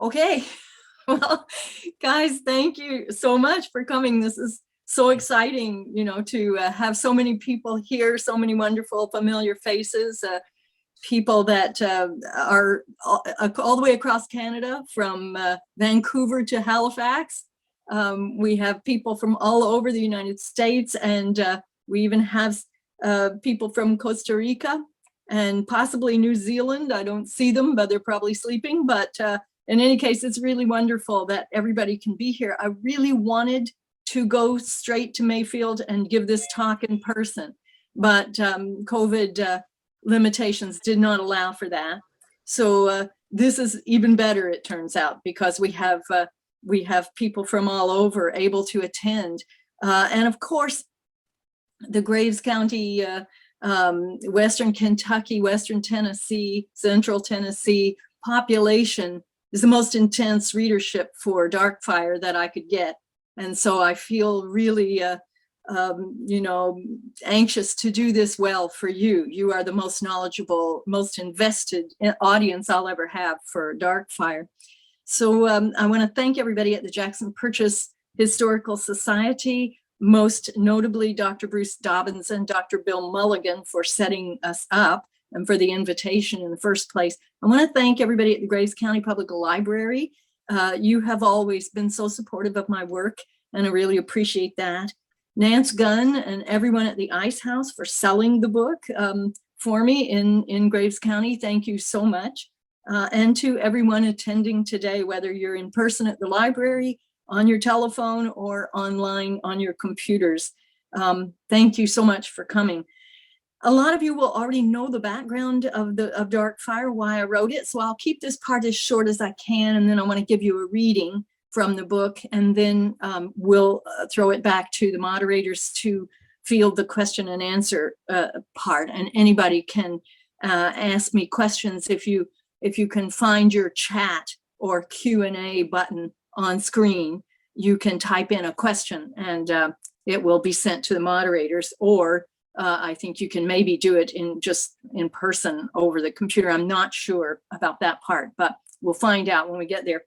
Okay. Well, guys, thank you so much for coming. This is so exciting, to have so many people here, so many wonderful, familiar faces, people that are all the way across Canada, from Vancouver to Halifax. We have people from all over the United States, and we even have people from Costa Rica and possibly New Zealand. I don't see them, but they're probably sleeping. But in any case, it's really wonderful that everybody can be here. I really wanted to go straight to Mayfield and give this talk in person, but COVID limitations did not allow for that. So this is even better, it turns out, because we have people from all over able to attend. And of course, the Graves County, Western Kentucky, Western Tennessee, Central Tennessee population is the most intense readership for Darkfire that I could get. And so I feel really, anxious to do this well for you. You are the most knowledgeable, most invested audience I'll ever have for Darkfire. So I want to thank everybody at the Jackson Purchase Historical Society, most notably Dr. Bruce Dobbins and Dr. Bill Mulligan for setting us up and for the invitation in the first place. I want to thank everybody at the Graves County Public Library. You have always been so supportive of my work, and I really appreciate that. Nance Gunn and everyone at the Ice House for selling the book for me in Graves County. Thank you so much. And to everyone attending today, whether you're in person at the library, on your telephone, or online on your computers. Thank you so much for coming. A lot of you will already know the background of Darkfire, why I wrote it, so I'll keep this part as short as I can, and then I want to give you a reading from the book, and then we'll throw it back to the moderators to field the question and answer part. And anybody can ask me questions. If you can find your chat or Q&A button on screen, you can type in a question, and it will be sent to the moderators, or I think you can maybe do it in person over the computer. I'm not sure about that part, but we'll find out when we get there.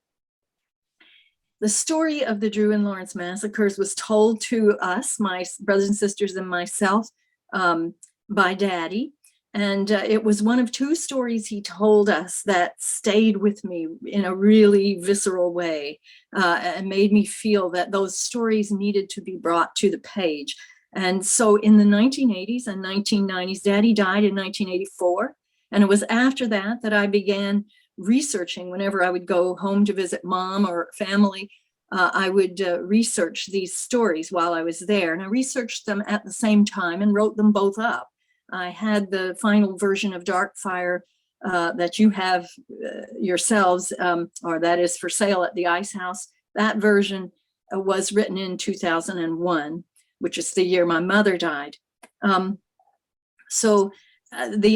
The story of the Drew and Lawrence massacres was told to us, my brothers and sisters and myself, by Daddy. And it was one of two stories he told us that stayed with me in a really visceral way, and made me feel that those stories needed to be brought to the page. And so in the 1980s and 1990s, Daddy died in 1984. And it was after that I began researching. Whenever I would go home to visit Mom or family, I would research these stories while I was there. And I researched them at the same time and wrote them both up. I had the final version of Darkfire that you have yourselves, or that is for sale at the Ice House. That version was written in 2001, which is the year my mother died. The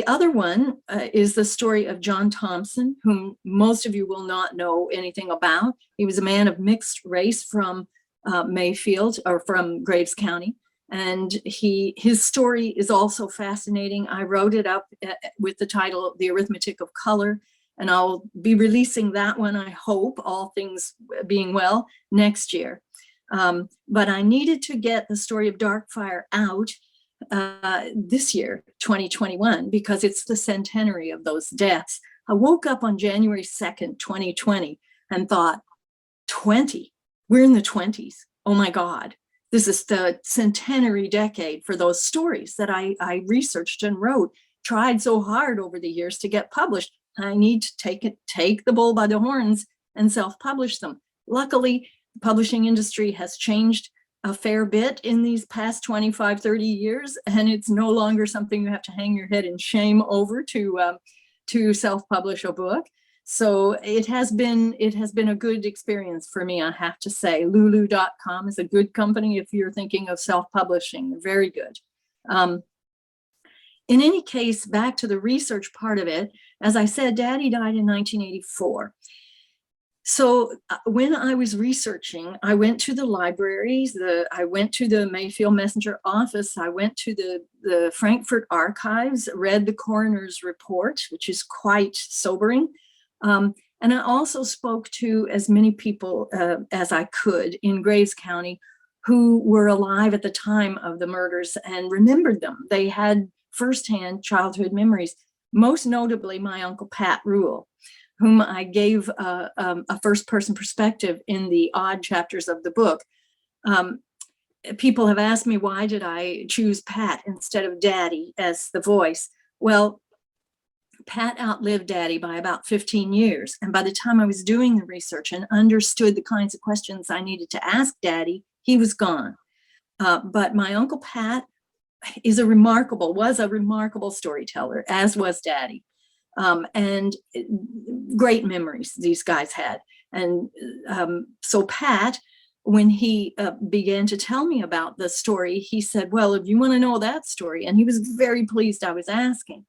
other one is the story of John Thompson, whom most of you will not know anything about. He was a man of mixed race from Mayfield, or from Graves County. And his story is also fascinating. I wrote it up with the title, The Arithmetic of Color, and I'll be releasing that one, I hope, all things being well, next year. But I needed to get the story of Darkfire out this year, 2021, because it's the centenary of those deaths. I woke up on January 2nd, 2020, and thought, 20, we're in the 20s. Oh my God. This is the centenary decade for those stories that I researched and wrote, tried so hard over the years to get published. I need to take the bull by the horns and self-publish them. Luckily, the publishing industry has changed a fair bit in these past 25, 30 years, and it's no longer something you have to hang your head in shame over to self-publish a book. So it has been a good experience for me, I have to say. Lulu.com is a good company if you're thinking of self-publishing. They're very good. In any case, back to the research part of it, as I said, Daddy died in 1984. So when I was researching, I went to the libraries, I went to the Mayfield Messenger office, I went to the Frankfurt archives, read the coroner's report, which is quite sobering. And And I also spoke to as many people as I could in Graves County who were alive at the time of the murders and remembered them. They had firsthand childhood memories, most notably my Uncle Pat Rule, whom I gave a first-person perspective in the odd chapters of the book. People have asked me, why did I choose Pat instead of Daddy as the voice? Well, Pat outlived Daddy by about 15 years. And by the time I was doing the research and understood the kinds of questions I needed to ask Daddy, he was gone. But my Uncle Pat was a remarkable storyteller, as was Daddy. And great memories these guys had. And so Pat, when he began to tell me about the story, he said, well, if you want to know that story, and he was very pleased I was asking.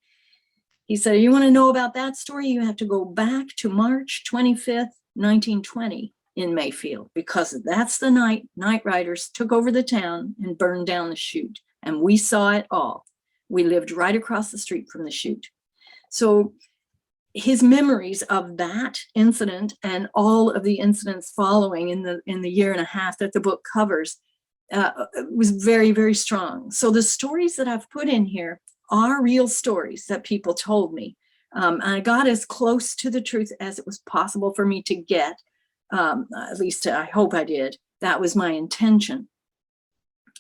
He said, you want to know about that story? You have to go back to March 25th, 1920 in Mayfield, because that's the night night riders took over the town and burned down the chute. And we saw it all. We lived right across the street from the chute. So his memories of that incident and all of the incidents following in the year and a half that the book covers was very, very strong. So the stories that I've put in here are real stories that people told me. I got as close to the truth as it was possible for me to get. At least I hope I did. That was my intention.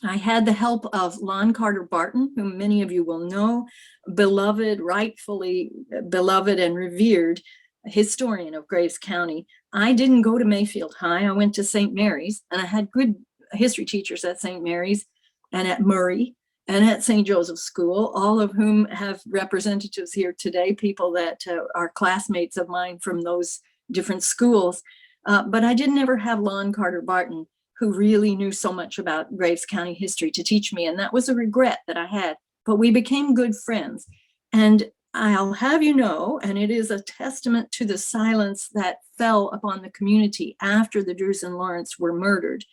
I had the help of Lon Carter Barton, whom many of you will know, beloved, rightfully beloved and revered historian of Graves County. I didn't go to Mayfield High. I went to St. Mary's, and I had good history teachers at St. Mary's and at Murray and at St. Joseph's School, all of whom have representatives here today, people that are classmates of mine from those different schools. But I didn't ever have Lon Carter Barton, who really knew so much about Graves County history, to teach me. And that was a regret that I had, but we became good friends. And I'll have you know, and it is a testament to the silence that fell upon the community after the Drews and Lawrence were murdered.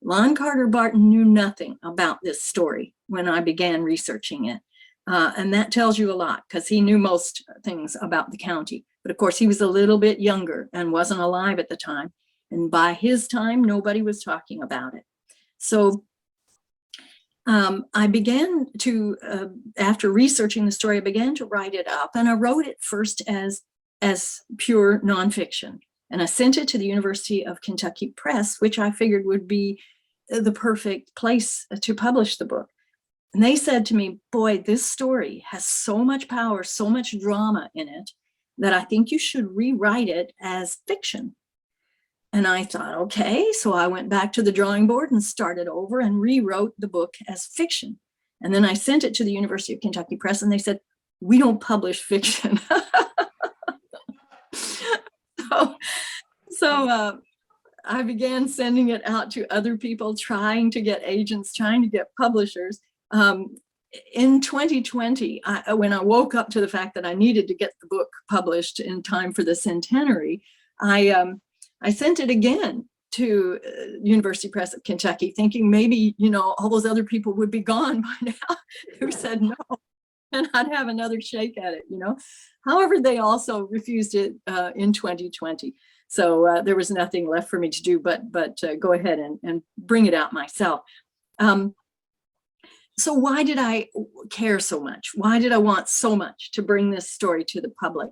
Lon Carter Barton knew nothing about this story when I began researching it. And that tells you a lot, because he knew most things about the county. But of course, he was a little bit younger and wasn't alive at the time. And by his time, nobody was talking about it. So I began to, after researching the story, I began to write it up. And I wrote it first as pure nonfiction. And I sent it to the University of Kentucky Press, which I figured would be the perfect place to publish the book. And they said to me, boy, this story has so much power, so much drama in it, that I think you should rewrite it as fiction. And I thought, okay, so I went back to the drawing board and started over and rewrote the book as fiction. And then I sent it to the University of Kentucky Press, and they said, we don't publish fiction. So I began sending it out to other people, trying to get agents, trying to get publishers. In 2020, when I woke up to the fact that I needed to get the book published in time for the centenary, I sent it again to University Press of Kentucky, thinking maybe, all those other people would be gone by now who said no, and I'd have another shake at it, However, they also refused it in 2020. So there was nothing left for me to do but go ahead and bring it out myself. So why did I care so much? Why did I want so much to bring this story to the public?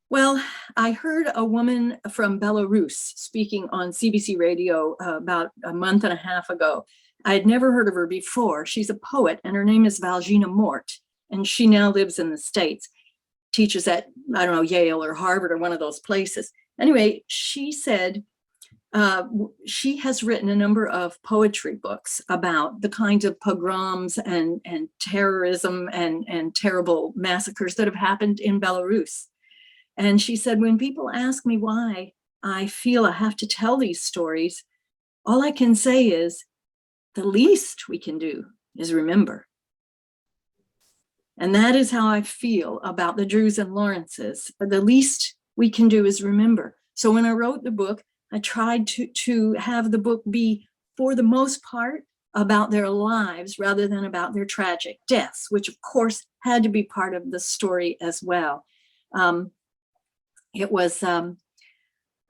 Well, I heard a woman from Belarus speaking on CBC radio about a month and a half ago. I had never heard of her before. She's a poet, and her name is Valgina Mort, and she now lives in the States, teaches at, I don't know, Yale or Harvard or one of those places. Anyway, she said she has written a number of poetry books about the kinds of pogroms and terrorism and terrible massacres that have happened in Belarus. And she said, when people ask me why I feel I have to tell these stories, all I can say is the least we can do is remember. And that is how I feel about the Drews and Lawrences. The least we can do is remember. So when I wrote the book, I tried to have the book be, for the most part, about their lives rather than about their tragic deaths, which of course had to be part of the story as well. It was Wallace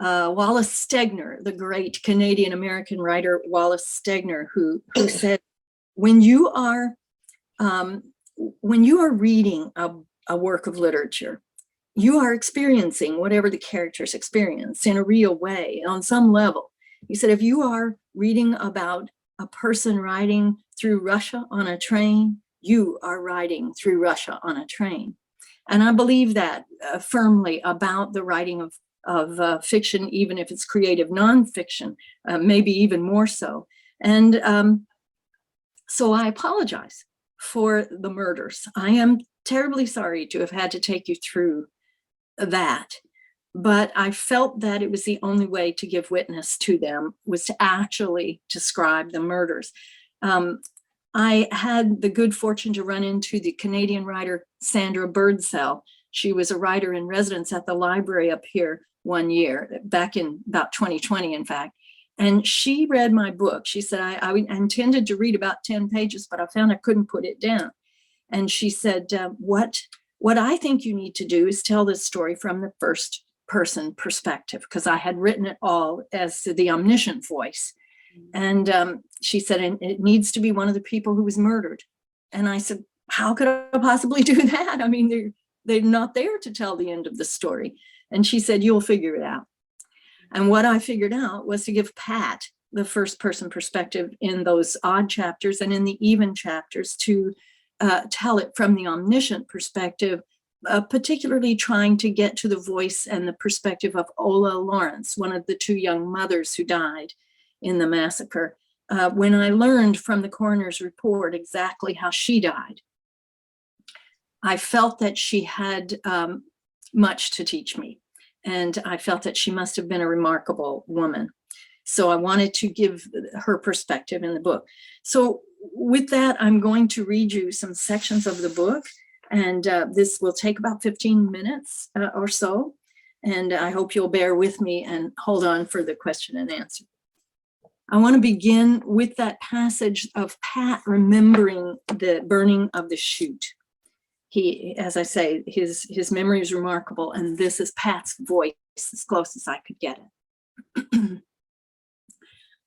Stegner, the great Canadian-American writer Wallace Stegner, who said, when you are reading a work of literature, you are experiencing whatever the characters experience in a real way, on some level. He said, if you are reading about a person riding through Russia on a train, you are riding through Russia on a train. And I believe that firmly about the writing of fiction, even if it's creative nonfiction, maybe even more so. And so I apologize for the murders. I am terribly sorry to have had to take you through that, but I felt that it was the only way to give witness to them, was to actually describe the murders. I had the good fortune to run into the Canadian writer Sandra Birdsell. She was a writer in residence at the library up here one year, back in about 2020, in fact. And she read my book. She said, I intended to read about 10 pages, but I found I couldn't put it down. And she said, what I think you need to do is tell this story from the first person perspective, because I had written it all as the omniscient voice. And she said, and it needs to be one of the people who was murdered. And I said, how could I possibly do that? I mean, they're not there to tell the end of the story. And she said, you'll figure it out. And what I figured out was to give Pat the first person perspective in those odd chapters, and in the even chapters to tell it from the omniscient perspective, particularly trying to get to the voice and the perspective of Ola Lawrence, one of the two young mothers who died in the massacre. When I learned from the coroner's report exactly how she died, I felt that she had much to teach me. And I felt that she must have been a remarkable woman. So I wanted to give her perspective in the book. So with that, I'm going to read you some sections of the book. And this will take about 15 minutes or so. And I hope you'll bear with me and hold on for the question and answer. I want to begin with that passage of Pat remembering the burning of the chute. He, as I say, his memory is remarkable, and this is Pat's voice, as close as I could get it.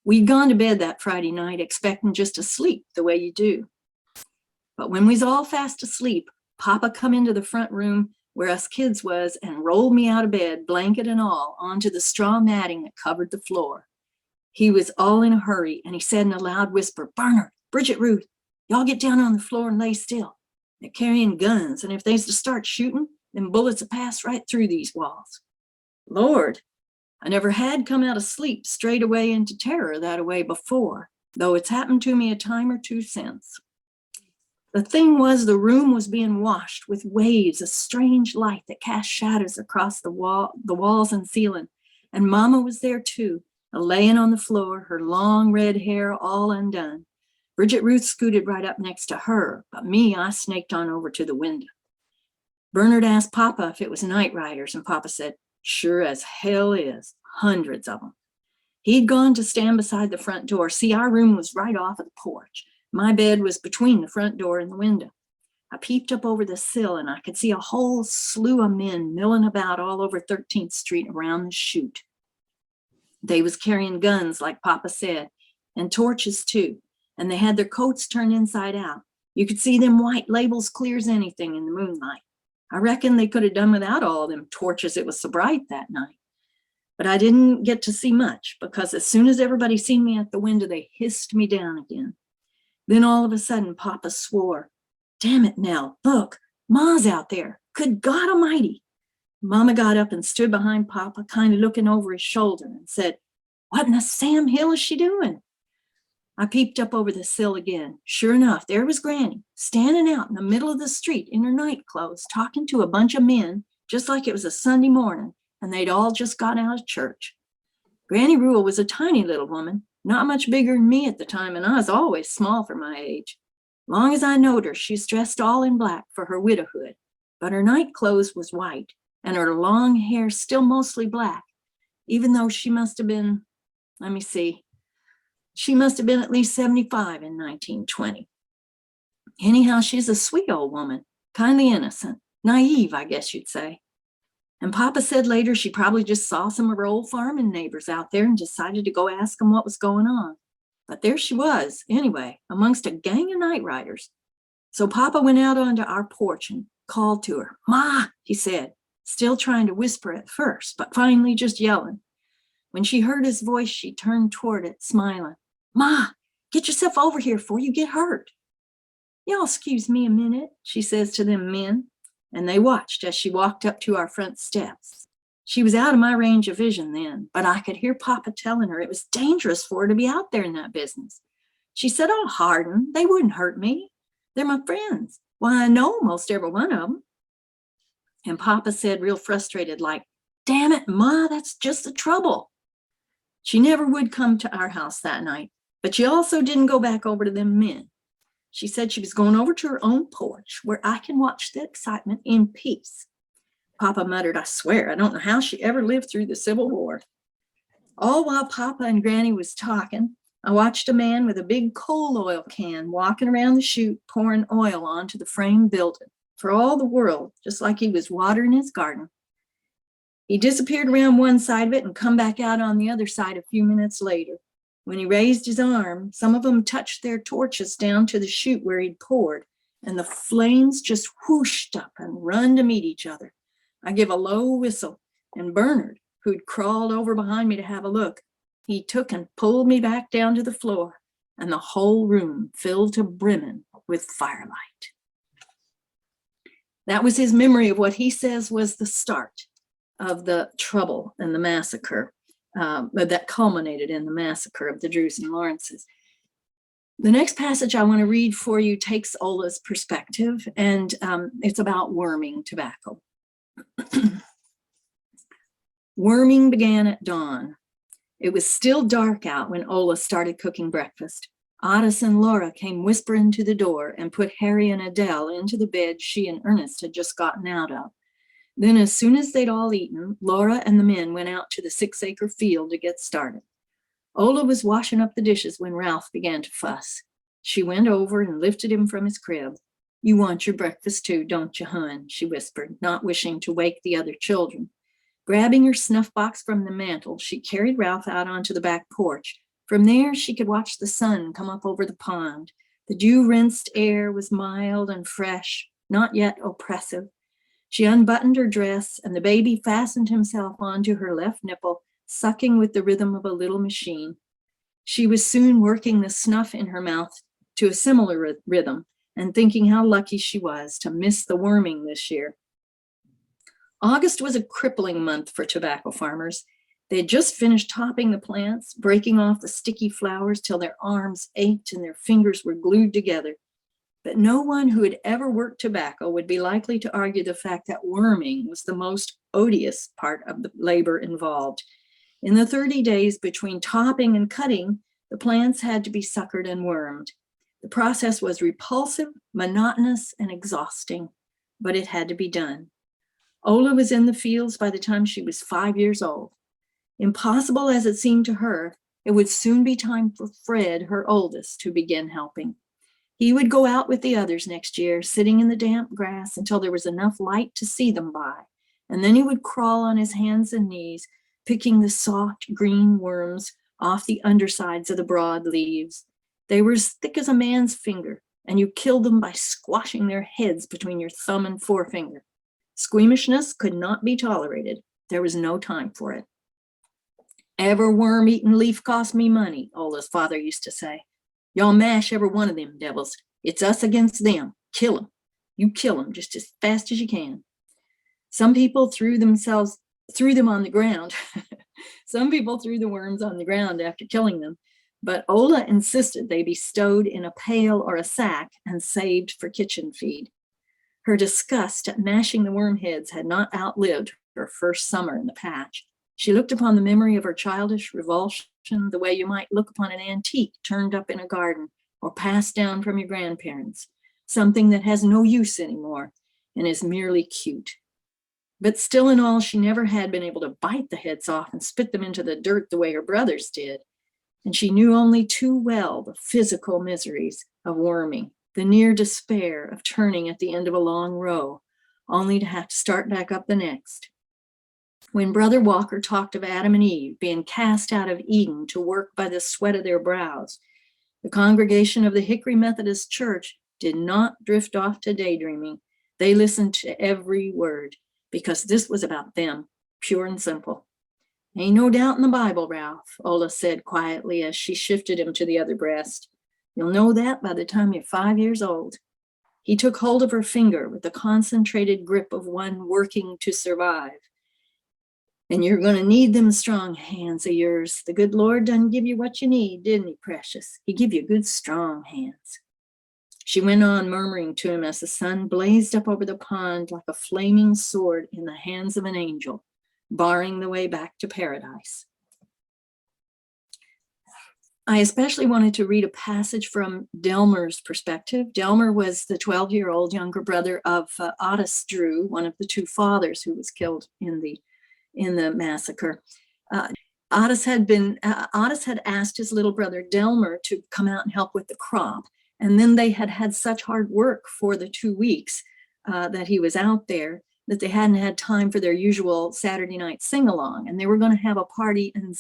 We'd gone to bed that Friday night expecting just to sleep the way you do. But when we was all fast asleep, Papa come into the front room where us kids was and rolled me out of bed, blanket and all, onto the straw matting that covered the floor. He was all in a hurry, and he said in a loud whisper, Bernard, Bridget, Ruth, y'all get down on the floor and lay still. They're carrying guns, and if they's to start shooting, them bullets will pass right through these walls. Lord, I never had come out of sleep straight away into terror that way before, though it's happened to me a time or two since. The thing was, the room was being washed with waves of strange light that cast shadows across the walls and ceiling, and Mama was there too, laying on the floor, her long red hair all undone. Bridget Ruth scooted right up next to her, but me, I snaked on over to the window. Bernard asked Papa if it was night riders, and Papa said, sure as hell is, hundreds of them. He'd gone to stand beside the front door. See, our room was right off of the porch. My bed was between the front door and the window. I peeped up over the sill, and I could see a whole slew of men milling about all over 13th Street around the chute. They was carrying guns, like Papa said, and torches too. And they had their coats turned inside out. You could see them white labels clear as anything in the moonlight. I reckon they could have done without all them torches, it was so bright that night. But I didn't get to see much, because as soon as everybody seen me at the window, they hissed me down again. Then all of a sudden, Papa swore, damn it, Nell, look, Ma's out there. Good God Almighty. Mama got up and stood behind Papa, kind of looking over his shoulder, and said, what in the Sam Hill is she doing? I peeped up over the sill again. Sure enough, there was Granny, standing out in the middle of the street in her night clothes, talking to a bunch of men, just like it was a Sunday morning, and they'd all just got out of church. Granny Rule was a tiny little woman, not much bigger than me at the time, and I was always small for my age. Long as I knowed her, she's dressed all in black for her widowhood, but her night clothes was white, and her long hair still mostly black, even though she must have been, let me see, she must have been at least 75 in 1920. Anyhow, she's a sweet old woman, kindly innocent, naive, I guess you'd say. And Papa said later she probably just saw some of her old farming neighbors out there and decided to go ask them what was going on. But there she was, anyway, amongst a gang of night riders. So Papa went out onto our porch and called to her. "Ma," he said, still trying to whisper at first, but finally just yelling. When she heard his voice, she turned toward it, smiling. "Ma, get yourself over here before you get hurt." "Y'all excuse me a minute," she says to them men, and they watched as she walked up to our front steps. She was out of my range of vision then, but I could hear Papa telling her it was dangerous for her to be out there in that business. She said, "Oh, Hardin, they wouldn't hurt me. They're my friends. Why, I know most every one of them." And Papa said, real frustrated, like, "Damn it, Ma, that's just the trouble." She never would come to our house that night, but she also didn't go back over to them men. She said she was going over to her own porch where I can watch the excitement in peace. Papa muttered, "I swear, I don't know how she ever lived through the Civil War." All while Papa and Granny was talking, I watched a man with a big coal oil can walking around the chute, pouring oil onto the frame building, for all the world, just like he was watering his garden. He disappeared around one side of it and come back out on the other side a few minutes later. When he raised his arm, some of them touched their torches down to the chute where he'd poured, and the flames just whooshed up and run to meet each other. I give a low whistle, and Bernard, who'd crawled over behind me to have a look, he took and pulled me back down to the floor, and the whole room filled to brimming with firelight. That was his memory of what he says was the start of the trouble and the massacre that culminated in the massacre of the Drews and Lawrences. The next passage I want to read for you takes Ola's perspective, and it's about worming tobacco. Worming began at dawn. It was still dark out when Ola started cooking breakfast. Otis and Laura came whispering to the door and put Harry and Adele into the bed she and Ernest had just gotten out of. Then, as soon as they'd all eaten, Laura and the men went out to the 6-acre field to get started. Ola was washing up the dishes when Ralph began to fuss. She went over and lifted him from his crib. "You want your breakfast too, don't you, hon?" she whispered, not wishing to wake the other children. Grabbing her snuff box from the mantel, she carried Ralph out onto the back porch. From there, she could watch the sun come up over the pond. The dew-rinsed air was mild and fresh, not yet oppressive. She unbuttoned her dress, and the baby fastened himself onto her left nipple, sucking with the rhythm of a little machine. She was soon working the snuff in her mouth to a similar rhythm and thinking how lucky she was to miss the worming this year. August was a crippling month for tobacco farmers. They had just finished topping the plants, breaking off the sticky flowers till their arms ached and their fingers were glued together. But no one who had ever worked tobacco would be likely to argue the fact that worming was the most odious part of the labor involved. In the 30 days between topping and cutting, the plants had to be suckered and wormed. The process was repulsive, monotonous, and exhausting, but it had to be done. Ola was in the fields by the time she was 5 years old. Impossible as it seemed to her, it would soon be time for Fred, her oldest, to begin helping. He would go out with the others next year, sitting in the damp grass until there was enough light to see them by, and then he would crawl on his hands and knees, picking the soft green worms off the undersides of the broad leaves. They were as thick as a man's finger, and you killed them by squashing their heads between your thumb and forefinger. Squeamishness could not be tolerated. There was no time for it. "Every worm-eating leaf cost me money," Ola's father used to say. "Y'all mash every one of them devils. It's us against them. Kill them. You kill them just as fast as you can." Some people threw them on the ground. Some people threw the worms on the ground after killing them, but Ola insisted they be stowed in a pail or a sack and saved for kitchen feed. Her disgust at mashing the worm heads had not outlived her first summer in the patch. She looked upon the memory of her childish revulsion the way you might look upon an antique turned up in a garden or passed down from your grandparents, something that has no use anymore and is merely cute. But still in all, she never had been able to bite the heads off and spit them into the dirt the way her brothers did. And she knew only too well the physical miseries of worming, the near despair of turning at the end of a long row, only to have to start back up the next. When Brother Walker talked of Adam and Eve being cast out of Eden to work by the sweat of their brows, the congregation of the Hickory Methodist Church did not drift off to daydreaming. They listened to every word because this was about them, pure and simple. Ain't no doubt in the Bible, Ralph, Ola said quietly as she shifted him to the other breast. You'll know that by the time you're 5 years old. He took hold of her finger with the concentrated grip of one working to survive. And you're going to need them strong hands of yours. The good Lord done give you what you need, didn't he, precious? He give you good, strong hands. She went on murmuring to him as the sun blazed up over the pond like a flaming sword in the hands of an angel, barring the way back to paradise. I especially wanted to read a passage from Delmer's perspective. Delmer was the 12-year-old younger brother of Otis Drew, one of the two fathers who was killed in the massacre. Otis had asked his little brother Delmer to come out and help with the crop. And then they had had such hard work for the 2 weeks that he was out there that they hadn't had time for their usual Saturday night sing-along. And they were going to have a party and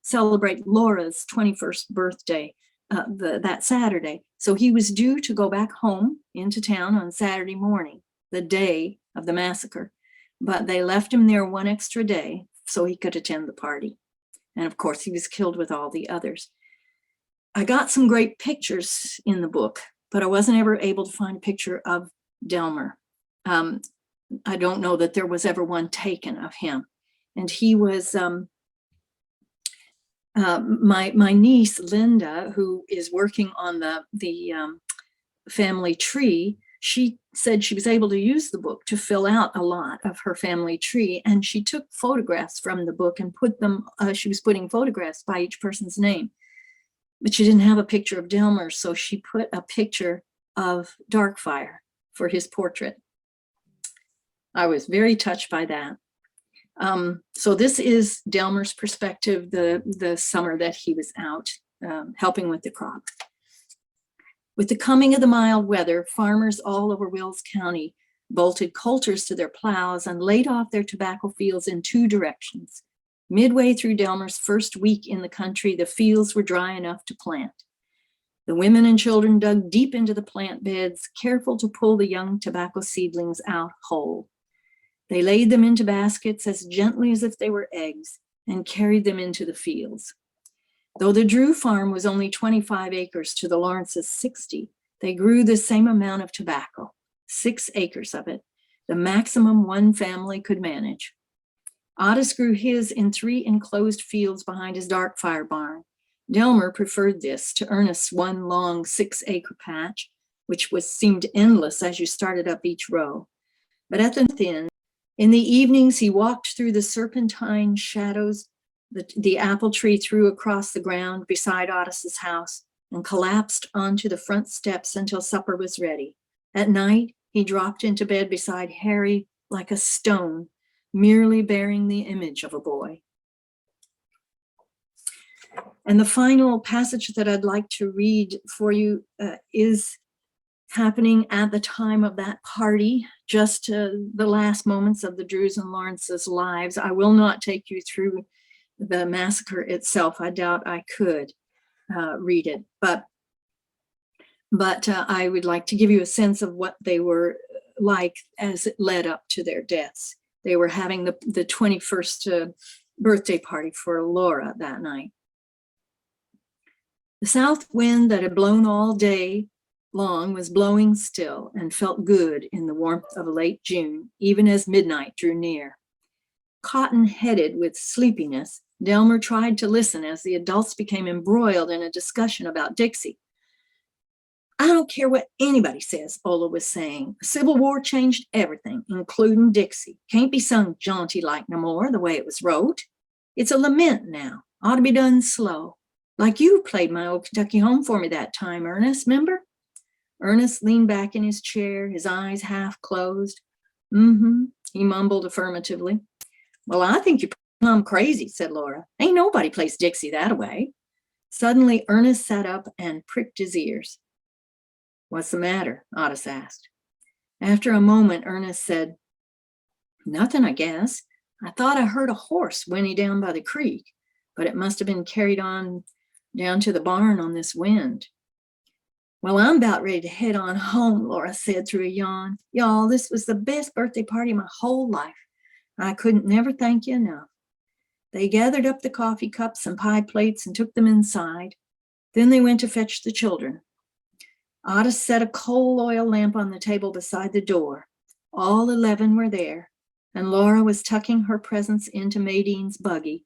celebrate Laura's 21st birthday that Saturday. So he was due to go back home into town on Saturday morning, the day of the massacre. But they left him there one extra day so he could attend the party. And of course, he was killed with all the others. I got some great pictures in the book, but I wasn't ever able to find a picture of Delmer. I don't know that there was ever one taken of him. And he was, my niece, Linda, who is working on the family tree, she said she was able to use the book to fill out a lot of her family tree. And she took photographs from the book and put them, she was putting photographs by each person's name. But she didn't have a picture of Delmer, so she put a picture of Darkfire for his portrait. I was very touched by that. So this is Delmer's perspective, the summer that he was out helping with the crop. With the coming of the mild weather, farmers all over Wills County bolted coulters to their plows and laid off their tobacco fields in 2 directions. Midway through Delmer's first week in the country, the fields were dry enough to plant. The women and children dug deep into the plant beds, careful to pull the young tobacco seedlings out whole. They laid them into baskets as gently as if they were eggs and carried them into the fields. Though the Drew farm was only 25 acres to the Lawrence's 60, they grew the same amount of tobacco, 6 acres of it, the maximum one family could manage. Otis grew his in 3 enclosed fields behind his Darkfire barn. Delmer preferred this to Ernest's one long 6-acre patch, which seemed endless as you started up each row. But at the end, in the evenings, he walked through the serpentine shadows the apple tree threw across the ground beside Otis's house and collapsed onto the front steps until supper was ready. At night, he dropped into bed beside Harry like a stone, merely bearing the image of a boy. And the final passage that I'd like to read for you is happening at the time of that party, just the last moments of the Drews and Lawrence's lives. I will not take you through the massacre itself. I doubt I could read it, but I would like to give you a sense of what they were like as it led up to their deaths. They were having the 21st birthday party for Laura that night. The south wind that had blown all day long was blowing still and felt good in the warmth of late June, even as midnight drew near. Cotton-headed with sleepiness, Delmer tried to listen as the adults became embroiled in a discussion about Dixie. I don't care what anybody says, Ola was saying. The Civil War changed everything, including Dixie. Can't be sung jaunty like no more, the way it was wrote. It's a lament now. Ought to be done slow. Like you played My Old Kentucky Home for me that time, Ernest, remember? Ernest leaned back in his chair, his eyes half closed. He mumbled affirmatively. Well, I think you're plumb crazy, said Laura. Ain't nobody plays Dixie that way. Suddenly, Ernest sat up and pricked his ears. What's the matter? Otis asked. After a moment, Ernest said, Nothing, I guess. I thought I heard a horse whinny down by the creek, but it must have been carried on down to the barn on this wind. Well, I'm about ready to head on home, Laura said through a yawn. Y'all, this was the best birthday party of my whole life. I couldn't never thank you enough. They gathered up the coffee cups and pie plates and took them inside. Then they went to fetch the children. Otta set a coal oil lamp on the table beside the door. All 11 were there, and Laura was tucking her presents into Madine's buggy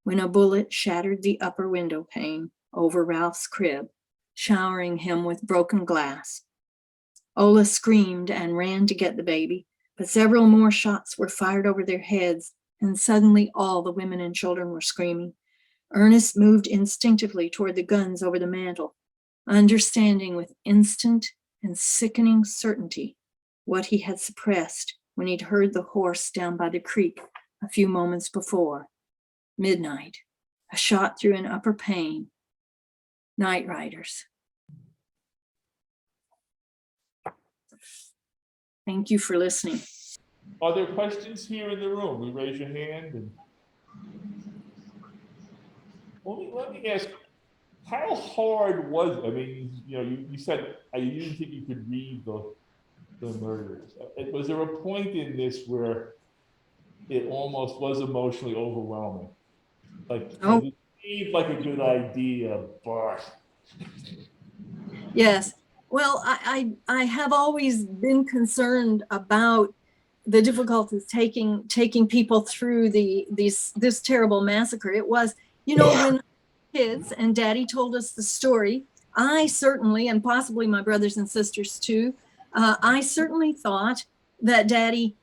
when a bullet shattered the upper window pane over Ralph's crib, showering him with broken glass. Ola screamed and ran to get the baby, but several more shots were fired over their heads, and suddenly all the women and children were screaming. Ernest moved instinctively toward the guns over the mantel, understanding with instant and sickening certainty what he had suppressed when he'd heard the horse down by the creek a few moments before. Midnight, a shot through an upper pane. Night riders. Thank you for listening. Are there questions here in the room? You raise your hand. And let me ask, how hard was it? I mean, you said you didn't think you could read the murders. Was there a point in this where it almost was emotionally overwhelming? Like, it seemed like a good idea, but... Yes. Well, I have always been concerned about the difficulties taking people through this terrible massacre. It was, when kids and Daddy told us the story, I certainly, and possibly my brothers and sisters too, I certainly thought that Daddy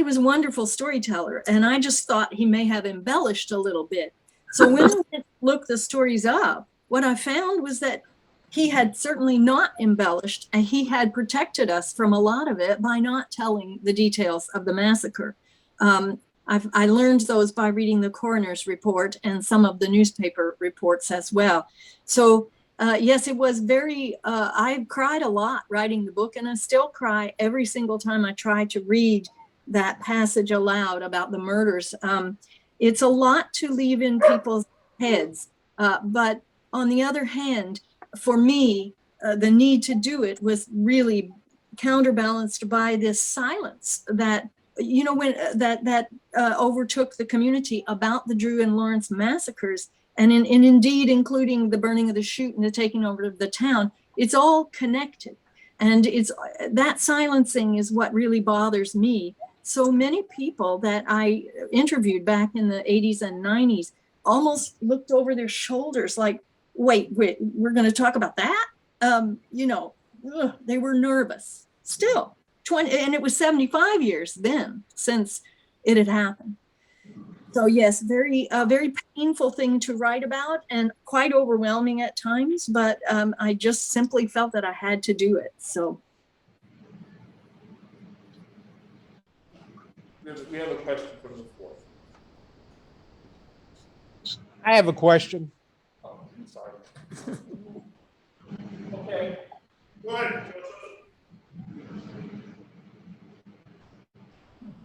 was a wonderful storyteller, and I just thought he may have embellished a little bit. So when I looked the stories up, what I found was that he had certainly not embellished, and he had protected us from a lot of it by not telling the details of the massacre. I learned those by reading the coroner's report and some of the newspaper reports as well. So yes, it was very, I cried a lot writing the book, and I still cry every single time I try to read that passage aloud about the murders. It's a lot to leave in people's heads, but on the other hand, for me, the need to do it was really counterbalanced by this silence that, when that overtook the community about the Drew and Lawrence massacres, and indeed including the burning of the chute and the taking over of the town. It's all connected, and it's that silencing is what really bothers me. So many people that I interviewed back in the 80s and 90s almost looked over their shoulders like, wait, we're going to talk about that? They were nervous still. And it was 75 years then since it had happened. So yes, very painful thing to write about and quite overwhelming at times, but I just simply felt that I had to do it. So. We have a question from the floor. I have a question. Oh, I'm sorry. Okay. Go ahead, Joseph.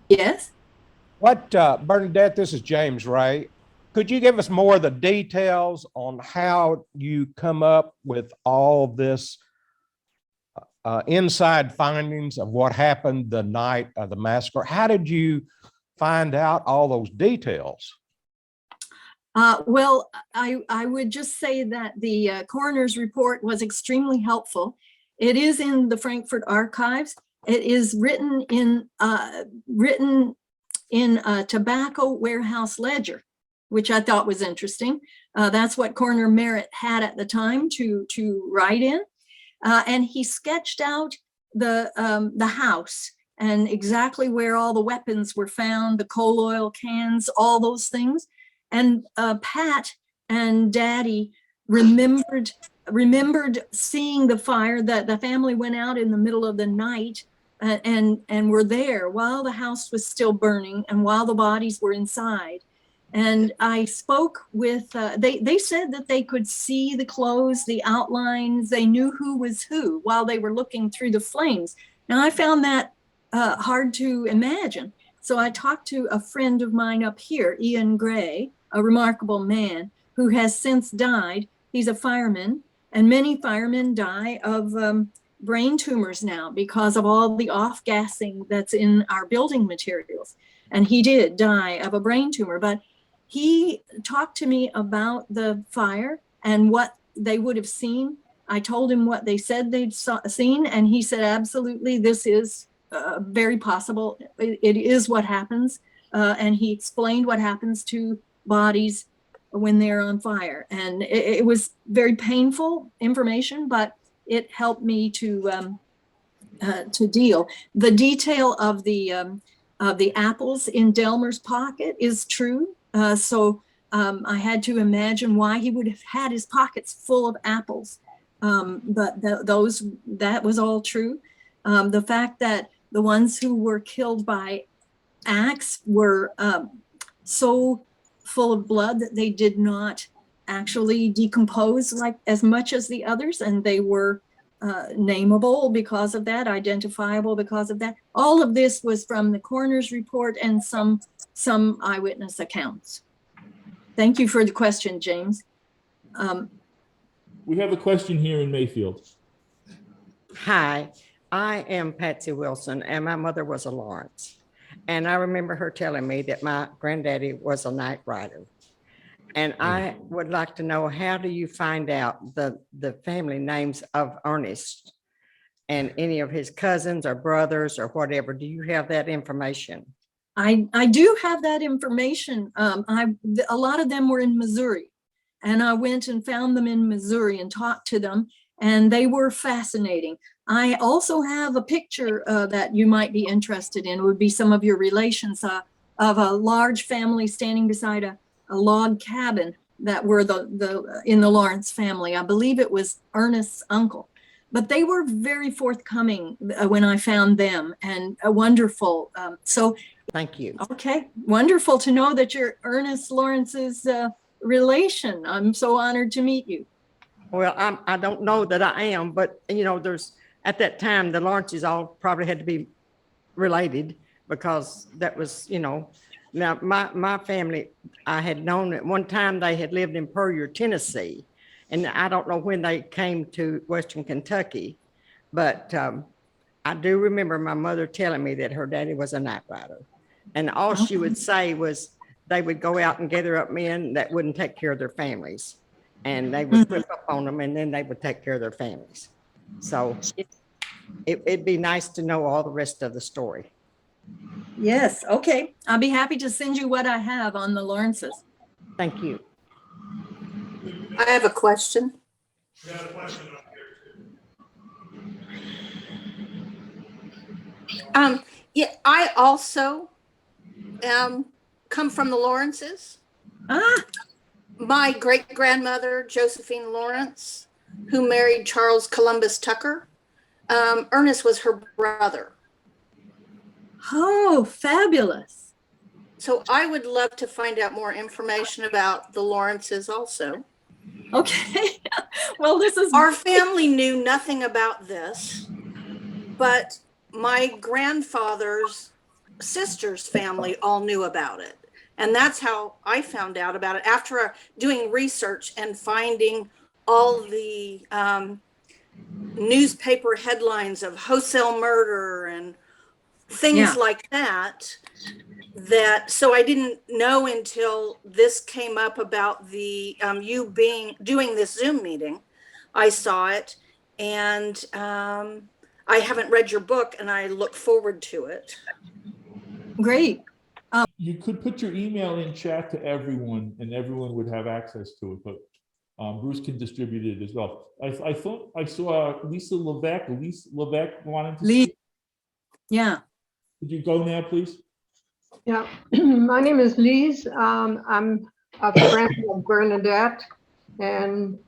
Yes. Bernadette, this is James Ray. Could you give us more of the details on how you come up with all this inside findings of what happened the night of the massacre? How did you find out all those details? Well, I would just say that the coroner's report was extremely helpful. It is in the Frankfurt archives. It is written in a tobacco warehouse ledger, which I thought was interesting. That's what Coroner Merritt had at the time to write in. And he sketched out the house and exactly where all the weapons were found, the coal oil cans, all those things. And Pat and Daddy remembered seeing the fire, that the family went out in the middle of the night and were there while the house was still burning and while the bodies were inside. And I spoke with, they said that they could see the clothes, the outlines, they knew who was who while they were looking through the flames. Now I found that hard to imagine. So I talked to a friend of mine up here, Ian Gray, a remarkable man who has since died. He's a fireman, and many firemen die of brain tumors now because of all the off-gassing that's in our building materials. And he did die of a brain tumor, but he talked to me about the fire and what they would have seen. I told him what they said they'd seen, and he said, absolutely, this is very possible. It is what happens. And he explained what happens to bodies when they're on fire. And it was very painful information, but it helped me to deal. The detail of the apples in Delmer's pocket is true. So I had to imagine why he would have had his pockets full of apples. But that was all true. The fact that the ones who were killed by axe were so full of blood that they did not actually decompose like as much as the others, and they were nameable because of that, identifiable because of that. All of this was from the coroner's report and some eyewitness accounts. Thank you for the question, James. We have a question here in Mayfield. Hi, I am Patsy Wilson, and my mother was a Lawrence. And I remember her telling me that my granddaddy was a night rider. And I would like to know, how do you find out the family names of Ernest and any of his cousins or brothers or whatever? Do you have that information? I do have that information. A lot of them were in Missouri, and I went and found them in Missouri and talked to them, and they were fascinating. I also have a picture that you might be interested in. It would be some of your relations of a large family standing beside a log cabin that were in the Lawrence family. I believe it was Ernest's uncle, but they were very forthcoming when I found them, and wonderful. So thank you. Okay, wonderful to know that you're Ernest Lawrence's relation. I'm so honored to meet you. Well, I don't know that I am, but there's, at that time, the Lawrences all probably had to be related, because that was, now my family, I had known at one time they had lived in Puryear, Tennessee, and I don't know when they came to Western Kentucky, but I do remember my mother telling me that her daddy was a night rider, and all she would say was they would go out and gather up men that wouldn't take care of their families, and they would flip up on them, and then they would take care of their families. So it'd be nice to know all the rest of the story. Yes, okay. I'll be happy to send you what I have on the Lawrences. Thank you. I have a question. Yeah, I also come from the Lawrences. Ah, My great-grandmother, Josephine Lawrence, who married Charles Columbus Tucker, Ernest was her brother. oh, fabulous. So I would love to find out more information about the Lawrences also. Okay, well, this is Our family knew nothing about this, but my grandfather's sister's family all knew about it. And that's how I found out about it, after doing research and finding all the newspaper headlines of wholesale murder and things like that. So I didn't know until this came up about the you doing this Zoom meeting. I saw it, and I haven't read your book, and I look forward to it. great. You could put your email in chat to everyone, and everyone would have access to it, but Bruce can distribute it as well. I thought I saw Lisa Levesque. Lisa Levesque wanted to speak. Yeah. Could you go now, please? Yeah, my name is Lise. I'm a friend of Bernadette, and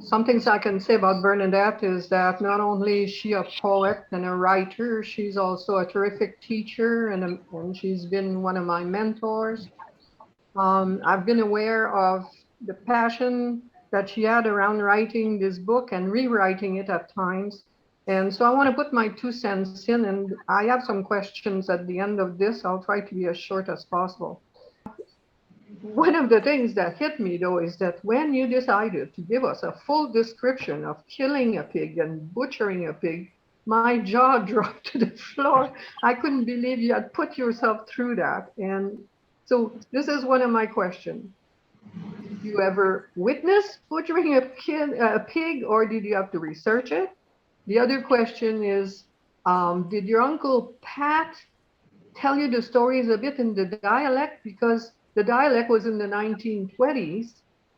some things I can say about Bernadette is that not only is she a poet and a writer, she's also a terrific teacher, and she's been one of my mentors. I've been aware of the passion that she had around writing this book and rewriting it at times. And so I want to put my 2 cents in, and I have some questions at the end of this. I'll try to be as short as possible. One of the things that hit me, though, is that when you decided to give us a full description of killing a pig and butchering a pig, my jaw dropped to the floor. I couldn't believe you had put yourself through that. And so this is one of my questions. Did you ever witness butchering a pig, or did you have to research it? The other question is, did your Uncle Pat tell you the stories a bit in the dialect? Because the dialect was in the 1920s,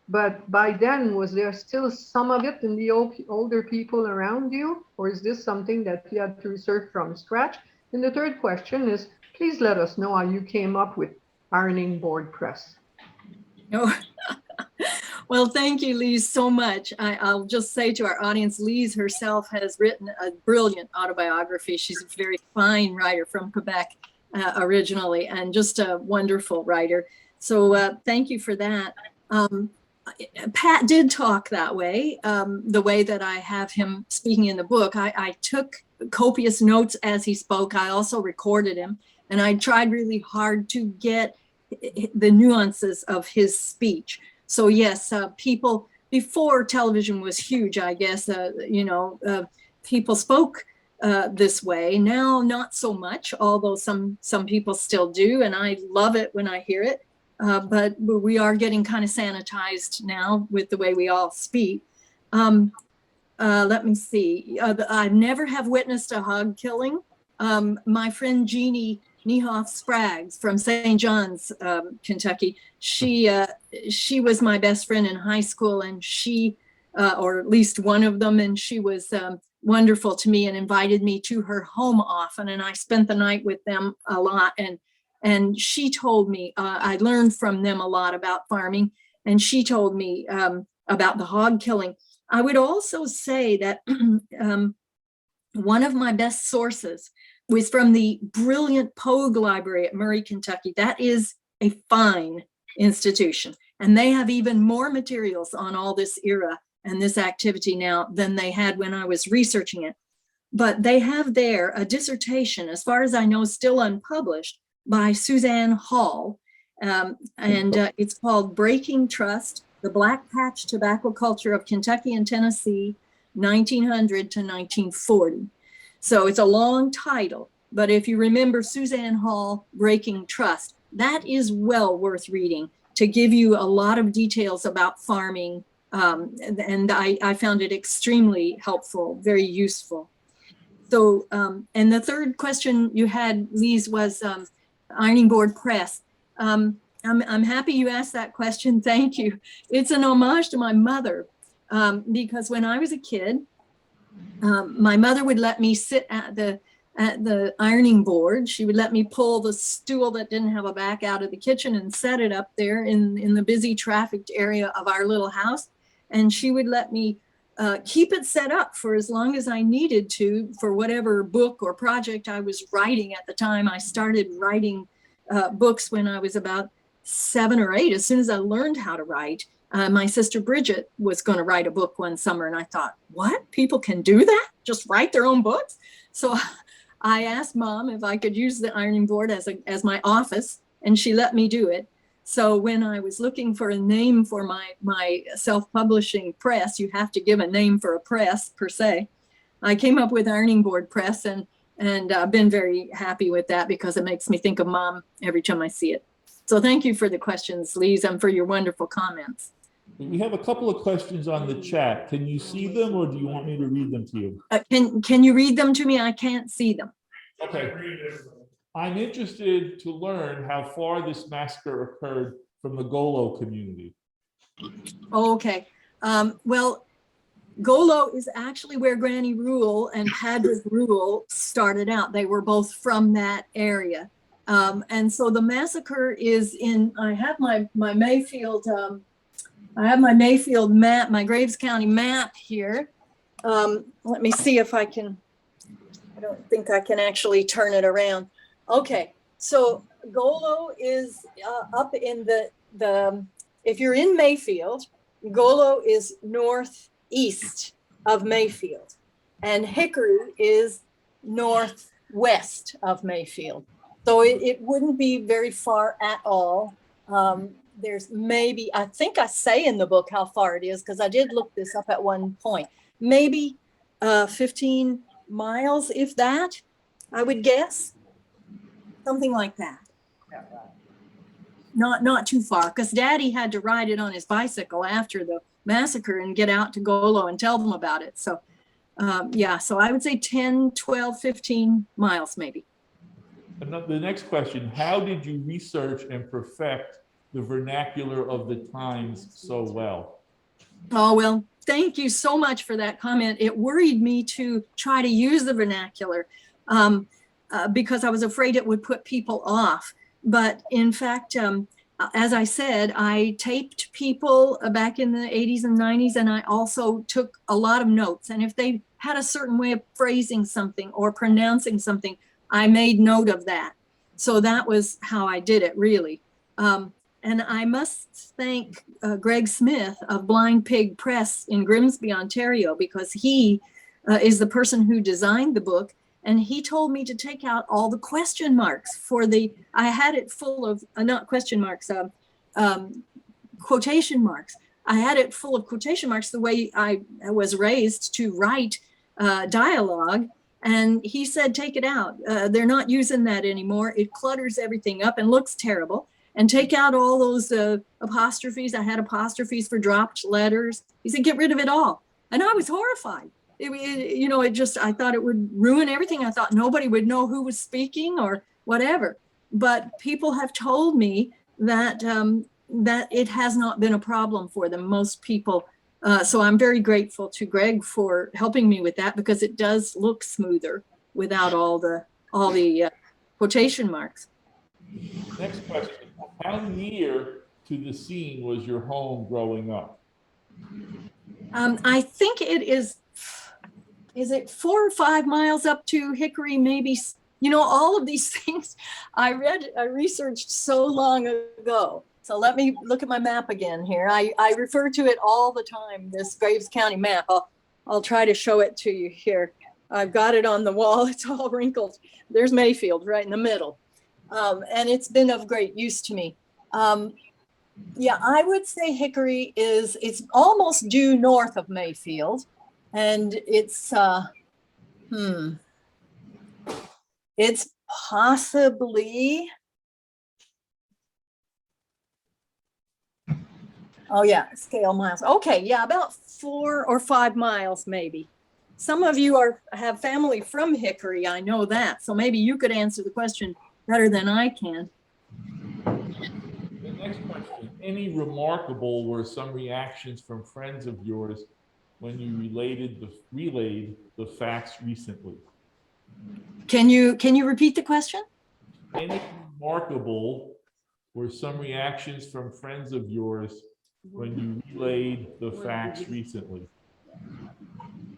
but by then, was there still some of it in the older people around you? Or is this something that you had to research from scratch? And the third question is, please let us know how you came up with ironing board press. Oh, well, thank you, Lise, so much. I'll just say to our audience, Lise herself has written a brilliant autobiography. She's a very fine writer from Quebec originally, and just a wonderful writer. So thank you for that. Pat did talk that way, the way that I have him speaking in the book. I took copious notes as he spoke. I also recorded him, and I tried really hard to get the nuances of his speech. So yes, people before television was huge, I guess, people spoke this way. Now, not so much, although some people still do, and I love it when I hear it. But we are getting kind of sanitized now with the way we all speak. Let me see. I never have witnessed a hog killing. My friend Jeannie Niehoff Spraggs from St. John's, Kentucky. She was my best friend in high school, and she, or at least one of them, and she was wonderful to me and invited me to her home often, and I spent the night with them a lot. And she told me, I learned from them a lot about farming, and she told me about the hog killing. I would also say that one of my best sources was from the brilliant Pogue Library at Murray, Kentucky. That is a fine institution. And they have even more materials on all this era and this activity now than they had when I was researching it. But they have there a dissertation, as far as I know, still unpublished, by Suzanne Hall. It's called Breaking Trust, the Black Patch Tobacco Culture of Kentucky and Tennessee, 1900 to 1940. So it's a long title, but if you remember Suzanne Hall, Breaking Trust, that is well worth reading to give you a lot of details about farming. And I found it extremely helpful, very useful. So, and the third question you had, Lise, was ironing board press. I'm happy you asked that question. Thank you. It's an homage to my mother, because when I was a kid, my mother would let me sit at the ironing board. She would let me pull the stool that didn't have a back out of the kitchen and set it up there in the busy trafficked area of our little house. And she would let me keep it set up for as long as I needed to for whatever book or project I was writing at the time. I started writing books when I was about 7 or 8, as soon as I learned how to write. My sister Bridget was going to write a book one summer, and I thought, what? People can do that? Just write their own books? So I asked Mom if I could use the ironing board as my office, and she let me do it. So when I was looking for a name for my self-publishing press, you have to give a name for a press per se. I came up with Ironing Board Press, and I've been very happy with that because it makes me think of Mom every time I see it. So thank you for the questions, Lise, and for your wonderful comments. We have a couple of questions on the chat. Can you see them, or do you want me to read them to you? Can you read them to me? I can't see them. Okay. I'm interested to learn how far this massacre occurred from the Golo community. Okay. Well, Golo is actually where Granny Rule and Padraig Rule started out. They were both from that area. And so the massacre is in, I have my Mayfield, I have my Mayfield map, my Graves County map here. Let me see if I can, I don't think I can actually turn it around. Okay, so Golo is up in the, if you're in Mayfield, Golo is northeast of Mayfield. and Hickory is northwest of Mayfield. So it wouldn't be very far at all. There's maybe, I think I say in the book how far it is, because I did look this up at one point, maybe 15 miles, if that, I would guess. Something like that. Not too far, because Daddy had to ride it on his bicycle after the massacre and get out to Golo and tell them about it. So yeah, so I would say 10, 12, 15 miles maybe. And the next question, how did you research and perfect the vernacular of the times so well? Oh, well, thank you so much for that comment. It worried me to try to use the vernacular because I was afraid it would put people off. But in fact, as I said, I taped people back in the 80s and 90s, and I also took a lot of notes. And if they had a certain way of phrasing something or pronouncing something, I made note of that. So that was how I did it, really. And I must thank Greg Smith of Blind Pig Press in Grimsby, Ontario, because he is the person who designed the book. And he told me to take out all the question marks for the, I had it full of, not question marks, quotation marks. I had it full of quotation marks the way I was raised to write dialogue. And he said, take it out. They're not using that anymore. It clutters everything up and looks terrible. And take out all those apostrophes. I had apostrophes for dropped letters. He said, get rid of it all. And I was horrified. I thought it would ruin everything. I thought nobody would know who was speaking or whatever. But people have told me that that it has not been a problem for them. Most people. So I'm very grateful to Greg for helping me with that, because it does look smoother without all the quotation marks. Next question, how near to the scene was your home growing up? I think it is it 4 or 5 miles up to Hickory, maybe, all of these things I researched so long ago. So let me look at my map again here. I refer to it all the time, this Graves County map. I'll try to show it to you here. I've got it on the wall. It's all wrinkled. There's Mayfield right in the middle. And it's been of great use to me. Yeah, I would say Hickory it's almost due north of Mayfield. And it's possibly, oh yeah, scale miles. Okay, yeah, about 4 or 5 miles maybe. Some of you have family from Hickory, I know that. So maybe you could answer the question better than I can. The next question, any remarkable were some reactions from friends of yours when you relayed the facts recently? Can you repeat the question? Any remarkable were some reactions from friends of yours when you relayed the facts recently?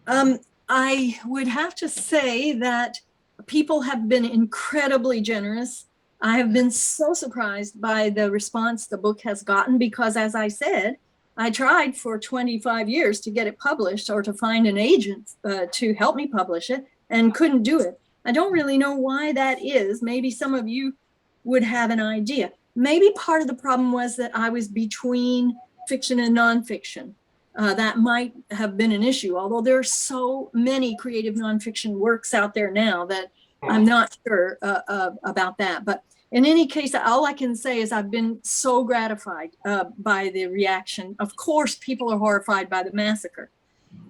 I would have to say that people have been incredibly generous. I have been so surprised by the response the book has gotten, because as I said, I tried for 25 years to get it published or to find an agent to help me publish it and couldn't do it. I don't really know why that is. Maybe some of you would have an idea. Maybe part of the problem was that I was between fiction and nonfiction. That might have been an issue, although there are so many creative nonfiction works out there now that I'm not sure about that. But in any case, all I can say is I've been so gratified by the reaction. Of course, people are horrified by the massacre,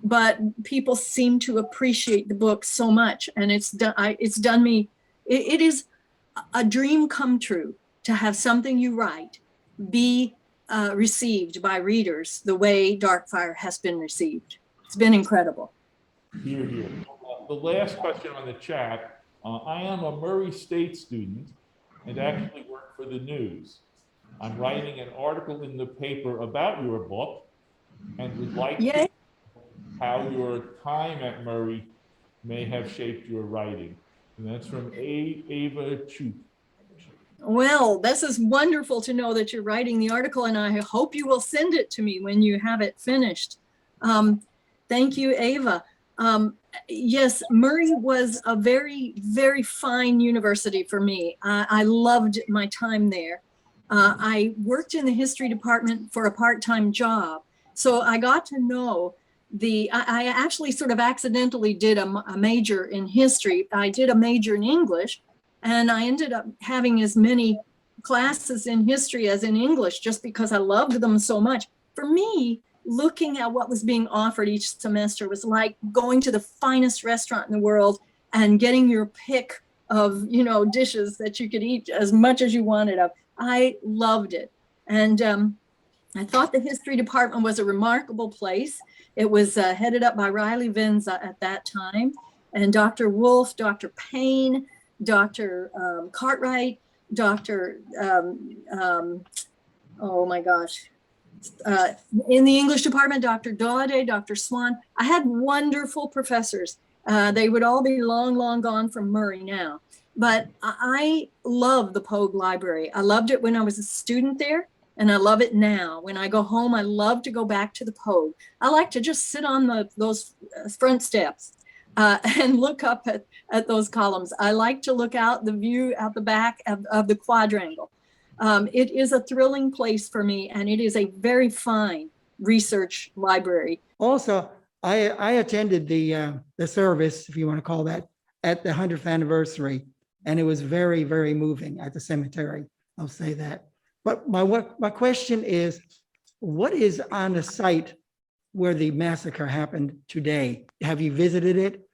but people seem to appreciate the book so much, and it's done me. It is a dream come true to have something you write be received by readers the way Darkfire has been received. It's been incredible. Here, here. The last question on the chat. I am a Murray State student and actually work for the news. I'm writing an article in the paper about your book and would like to know how your time at Murray may have shaped your writing. And that's from Ava Chu. Well, this is wonderful to know that you're writing the article, and I hope you will send it to me when you have it finished. Thank you, Ava. yes, Murray was a very, very fine university for me. I loved my time there. I worked in the history department for a part-time job. So I got to know I actually sort of accidentally did a major in history. I did a major in English, and I ended up having as many classes in history as in English just because I loved them so much. For me, looking at what was being offered each semester was like going to the finest restaurant in the world and getting your pick of, dishes that you could eat as much as you wanted of. I loved it. And I thought the history department was a remarkable place. It was headed up by Riley Venza at that time, and Dr. Wolf, Dr. Payne, Dr. Cartwright, Dr. Oh my gosh. In the English department, Dr. Dawday, Dr. Swan. I had wonderful professors. They would all be long, long gone from Murray now. But I love the Pogue Library. I loved it when I was a student there, and I love it now. When I go home, I love to go back to the Pogue. I like to just sit on those front steps and look up at those columns. I like to look out the view out the back of the quadrangle. It is a thrilling place for me, and it is a very fine research library. Also, I attended the service, if you want to call that, at the 100th anniversary, and it was very, very moving at the cemetery. I'll say that. But my question is, what is on the site where the massacre happened today? Have you visited it?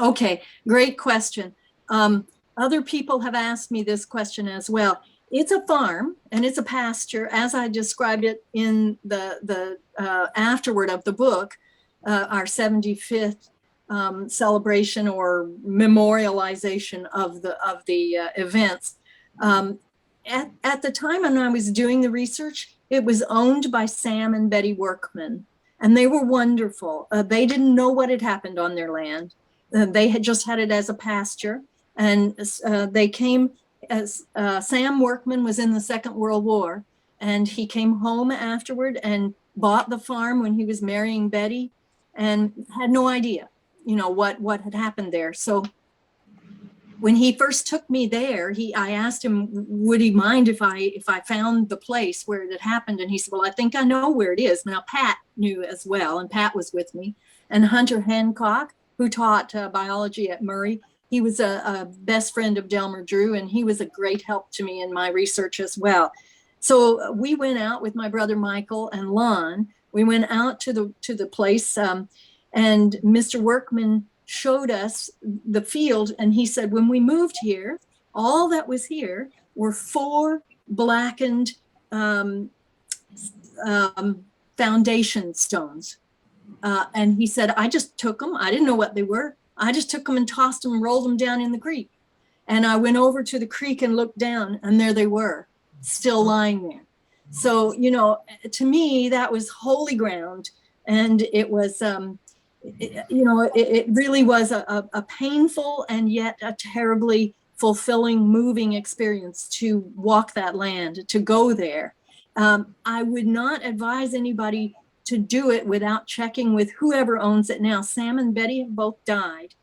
Okay, great question. Other people have asked me this question as well. It's a farm and it's a pasture, as I described it in the afterword of the book, our 75th celebration or memorialization of the events. At the time when I was doing the research, it was owned by Sam and Betty Workman, and they were wonderful. They didn't know what had happened on their land. They had just had it as a pasture. And they came as Sam Workman was in the Second World War, and he came home afterward and bought the farm when he was marrying Betty, and had no idea, what had happened there. So when he first took me there, I asked him, would he mind if I found the place where it had happened? And he said, well, I think I know where it is. Now, Pat knew as well, and Pat was with me, and Hunter Hancock, who taught biology at Murray. He was a best friend of Delmer Drew, and he was a great help to me in my research as well. So we went out with my brother Michael and Lon. We went out to the place, and Mr. Workman showed us the field, and he said, when we moved here, all that was here were 4 blackened foundation stones. And he said, I just took them. I didn't know what they were. I just took them and tossed them and rolled them down in the creek. And I went over to the creek and looked down, and there they were, still lying there. So, to me, that was holy ground. And it was, it really was a painful and yet a terribly fulfilling, moving experience to walk that land, to go there. I would not advise anybody to do it without checking with whoever owns it now. Sam and Betty have both died.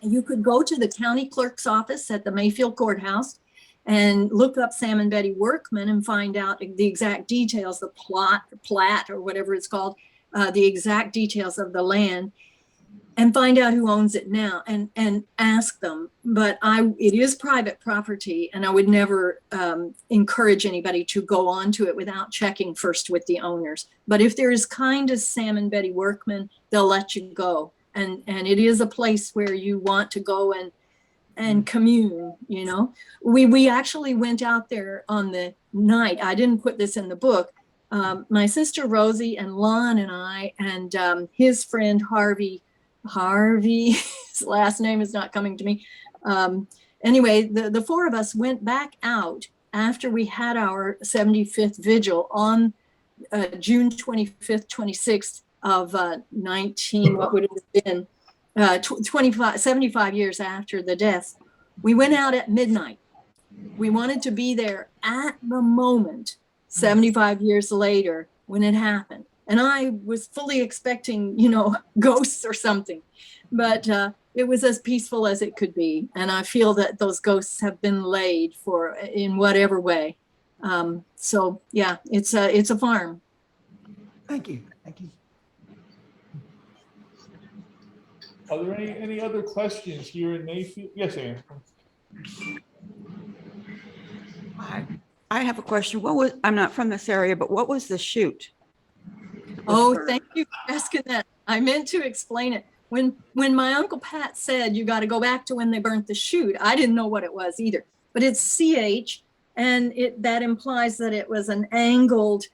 You could go to the county clerk's office at the Mayfield courthouse and look up Sam and Betty Workman and find out the exact details, the plat or whatever it's called, the exact details of the land, and find out who owns it now and ask them. But it is private property, and I would never encourage anybody to go onto it without checking first with the owners. But if they're as kind as Sam and Betty Workman, they'll let you go. And it is a place where you want to go and commune, We actually went out there on the night. I didn't put this in the book. My sister Rosie and Lon and I and his friend Harvey, his last name is not coming to me. Anyway, the 4 of us went back out after we had our 75th vigil on June 25th, 26th of 75 years after the death. We went out at midnight. We wanted to be there at the moment, 75 years later, when it happened. And I was fully expecting, you know, ghosts or something, but it was as peaceful as it could be. And I feel that those ghosts have been laid for in whatever way. So yeah, it's a farm. Thank you. Thank you. Are there any other questions here in Mayfield? Yes, Ann. I have a question. I'm not from this area, but what was the shoot? Oh, thank you for asking that. I meant to explain it. When my Uncle Pat said you got to go back to when they burnt the chute, I didn't know what it was either. But it's CH, and that implies that it was an angled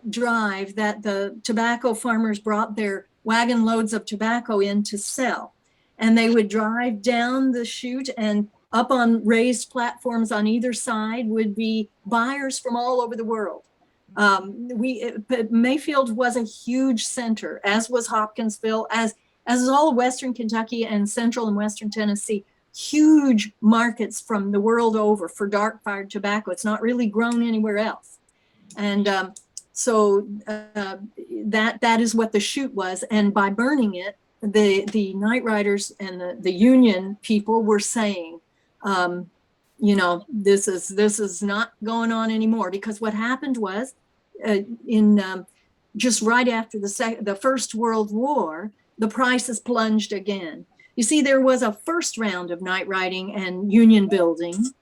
drive that the tobacco farmers brought their wagon loads of tobacco in to sell. And they would drive down the chute, and up on raised platforms on either side would be buyers from all over the world. Mayfield was a huge center, as was Hopkinsville, as is all of Western Kentucky and Central and Western Tennessee. Huge markets from the world over for dark fired tobacco. It's not really grown anywhere else. And so that is what the chute was. And by burning it, the night riders and the union people were saying, you know, this is not going on anymore, because what happened was just right after the First World War, the prices plunged again. You see, there was a first round of night riding and union building,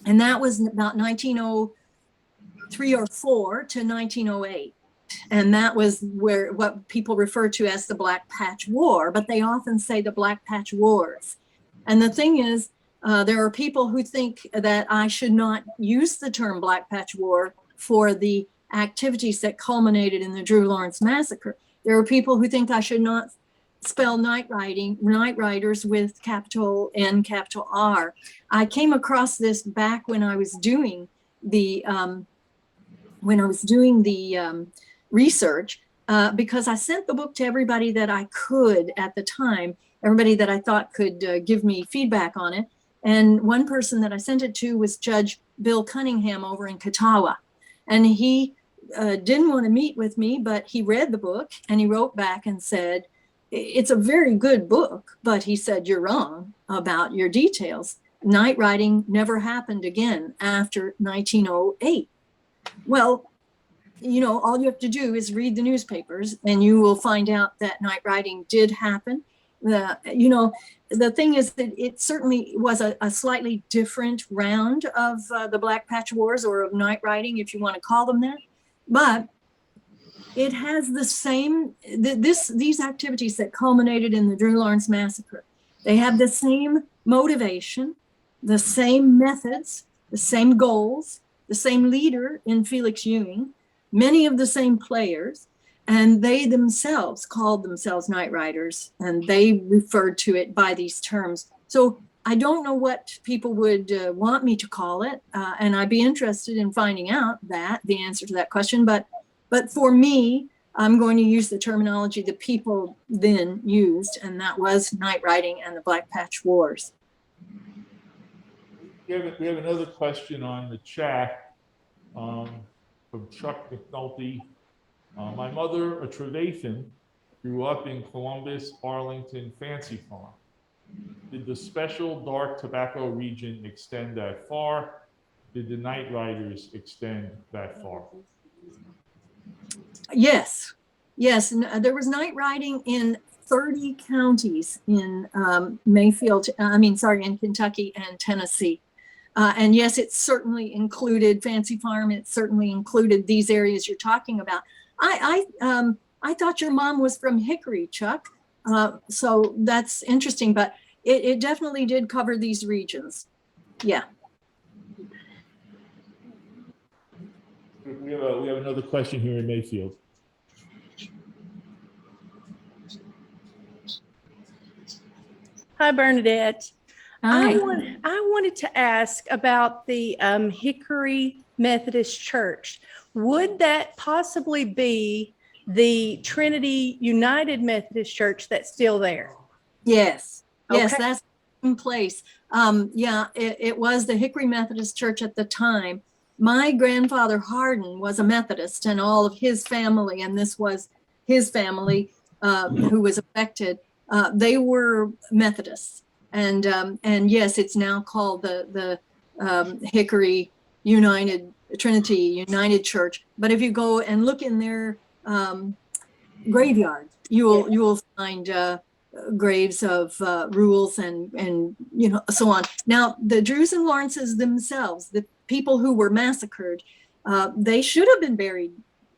and that was about 1903 or 4 to 1908. And that was what people refer to as the Black Patch War, but they often say the Black Patch Wars. And the thing is, there are people who think that I should not use the term Black Patch War for the activities that culminated in the Drew Lawrence Massacre. There are people who think I should not spell night riders with capital N, capital R. I came across this back when I was doing the research, because I sent the book to everybody that I could at the time, everybody that I thought could give me feedback on it. And one person that I sent it to was Judge Bill Cunningham over in Catawba. And he didn't want to meet with me, but he read the book and he wrote back and said, it's a very good book, but he said, you're wrong about your details. Night riding never happened again after 1908. Well, you know, all you have to do is read the newspapers and you will find out that night riding did happen. You know, the thing is that it certainly was a slightly different round of the Black Patch Wars, or of night riding, if you want to call them that. But it has the same, these activities that culminated in the Drew Lawrence Massacre, they have the same motivation, the same methods, the same goals, the same leader in Felix Ewing, many of the same players, and they themselves called themselves night riders, and they referred to it by these terms. So I don't know what people would want me to call it, and I'd be interested in finding out the answer to that question. But for me, I'm going to use the terminology the people then used, and that was night riding and the Black Patch Wars. We have another question on the chat from Chuck McNulty. My mother, a Trevathan, grew up in Columbus, Arlington, Fancy Farm. Did the special dark tobacco region extend that far? Did the night riders extend that far? Yes. There was night riding in 30 counties in in Kentucky and Tennessee. And yes, it certainly included Fancy Farm. It certainly included these areas you're talking about. I thought your mom was from Hickory, Chuck. So that's interesting, but it definitely did cover these regions. Yeah. We have another question here in Mayfield. Hi, Bernadette. Hi. I wanted to ask about the Hickory Methodist Church. Would that possibly be the Trinity United Methodist Church that's still there? Yes, Okay. that's in place. Yeah, it was the Hickory Methodist Church at the time. My grandfather Hardin was a Methodist, and all of his family, and this was his family who was affected, they were Methodists. And yes, it's now called the Hickory United Trinity United Church. But if you go and look in their graveyard, you will find graves of Rules and so on. Now, the Drews and Lawrences themselves, the people who were massacred, they should have been buried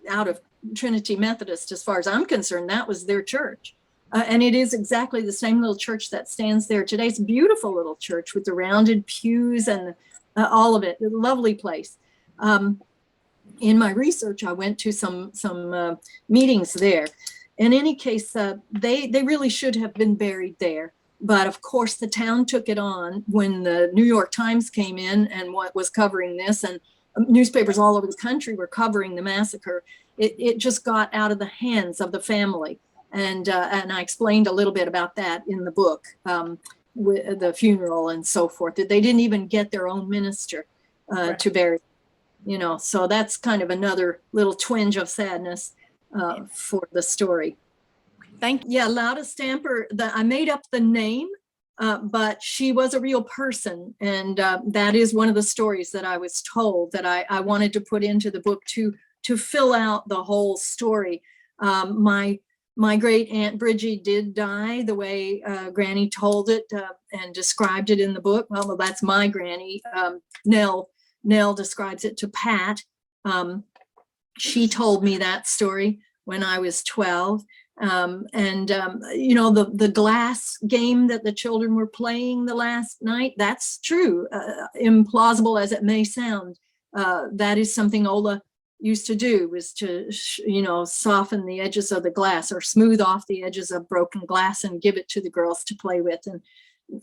out of Trinity Methodist. As far as I'm concerned, that was their church. And it is exactly the same little church that stands there today. It's a beautiful little church with the rounded pews and all of it. A lovely place. In my research, I went to some meetings there. In any case, they really should have been buried there. But of course, the town took it on when the New York Times came in and what was covering this, and newspapers all over the country were covering the massacre. It just got out of the hands of the family. And I explained a little bit about that in the book, with the funeral and so forth, that they didn't even get their own minister to bury, so that's kind of another little twinge of sadness for the story. Thank you. Yeah, Lauda Stamper, I made up the name, but she was a real person. And that is one of the stories that I was told that I wanted to put into the book to fill out the whole story. My great Aunt Bridgie did die the way Granny told it and described it in the book. Well, that's my Granny. Nell describes it to Pat. She told me that story when I was 12. The glass game that the children were playing the last night, that's true. Implausible as it may sound, that is something Ola used to do, was to, soften the edges of the glass or smooth off the edges of broken glass and give it to the girls to play with. And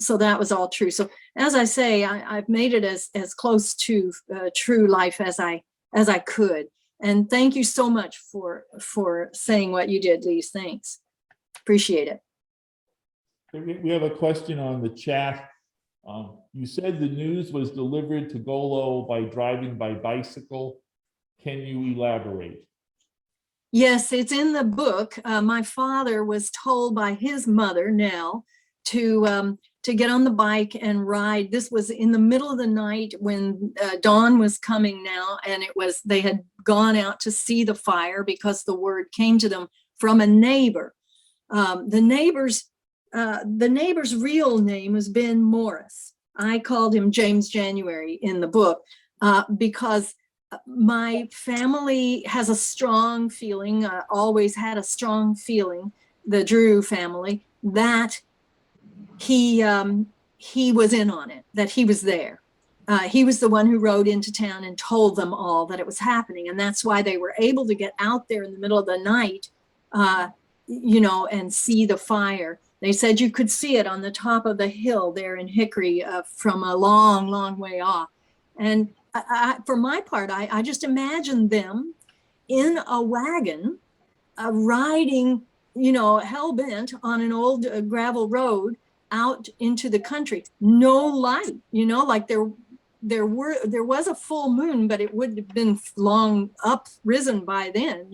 so that was all true. So as I say, I've made it as close to true life as I could. And thank you so much for saying what you did, Lise. Thanks. Appreciate it. We have a question on the chat. You said the news was delivered to Golo by driving by bicycle. Can you elaborate? Yes, it's in the book. My father was told by his mother, Nell, to get on the bike and ride. This was in the middle of the night when dawn was coming now, and they had gone out to see the fire because the word came to them from a neighbor. The neighbor's real name was Ben Morris. I called him James January in the book because my family has a strong feeling, always had a strong feeling, the Drew family, that he was in on it, that he was there. He was the one who rode into town and told them all that it was happening. And that's why they were able to get out there in the middle of the night, and see the fire. They said you could see it on the top of the hill there in Hickory from a long, long way off. And for my part, I just imagined them in a wagon riding, hell-bent on an old gravel road out into the country. No light, like there was a full moon, but it would have been long uprisen by then,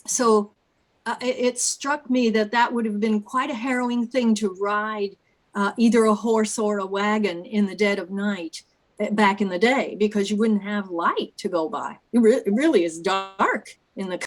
So it struck me that would have been quite a harrowing thing to ride either a horse or a wagon in the dead of night back in the day, because you wouldn't have light to go by. It really is dark in the